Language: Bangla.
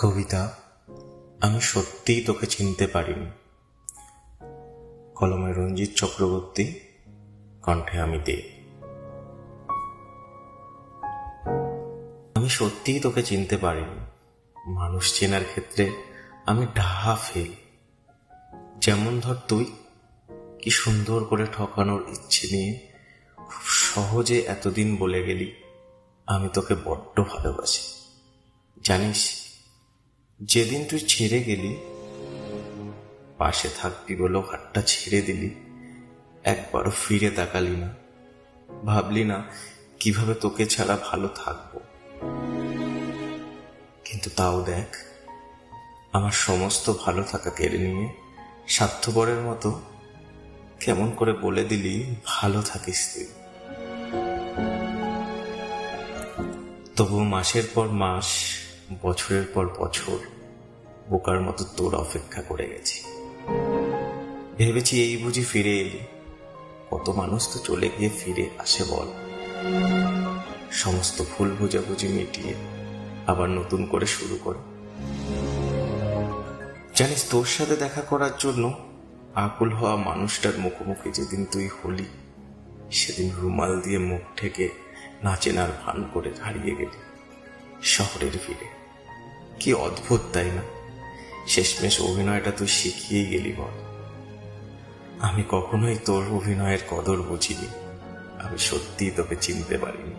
কবিতা, আমি সত্যিই তোকে চিনতে পারিনি। কলমে রঞ্জিত চক্রবর্তী, কণ্ঠে আমি দেব। আমি সত্যিই তোকে চিনতে পারিনি। মানুষ চেনার ক্ষেত্রে আমি ডাহা ফেল। যেমন ধর, তুই কি সুন্দর করে ঠকানোর ইচ্ছে নিয়ে খুব সহজে এতদিন বলে গেলি আমি তোকে বড্ড ভালোবাসি। জানিস, যেদিন তুই ছেড়ে গেলি, পাশে থাকবি বলেও হাতটা ছেড়ে দিলি, একবারও ফিরে তাকালি না, ভাবলি না কিভাবে তোকে ছাড়া ভালো থাকবো। কিন্তু তাও দেখ, আমার সমস্ত ভালো থাকা কেড়ে নিয়ে স্বার্থপরের মতো কেমন করে বলে দিলি ভালো থাকিস তুই। তবু মাসের পর মাস, বছরের পর বছর বোকার মতো তোর অপেক্ষা করে গেছি। ভেবেছি এই বুঝি ফিরে এলি। কত মানুষ তো চলে গিয়ে ফিরে আসে বল, সমস্ত ভুল বোঝাবুঝি মিটিয়ে আবার নতুন করে শুরু করে। জানিস, তোর সাথে দেখা করার জন্য আকুল হওয়া মানুষটার মুখোমুখি যেদিন তুই হলি, সেদিন রুমাল দিয়ে মুখ ঢেকে না চেনার ভান করে হারিয়ে গেলি শহরের ভিড়ে। কি অদ্ভুত, তাই না? শেষমেশ অভিনয়টা তুই শিখিয়েই গেলি বল। আমি কখনোই তোর অভিনয়ের কদর বুঝিনি। আমি সত্যিই তোকে চিনতে পারিনি।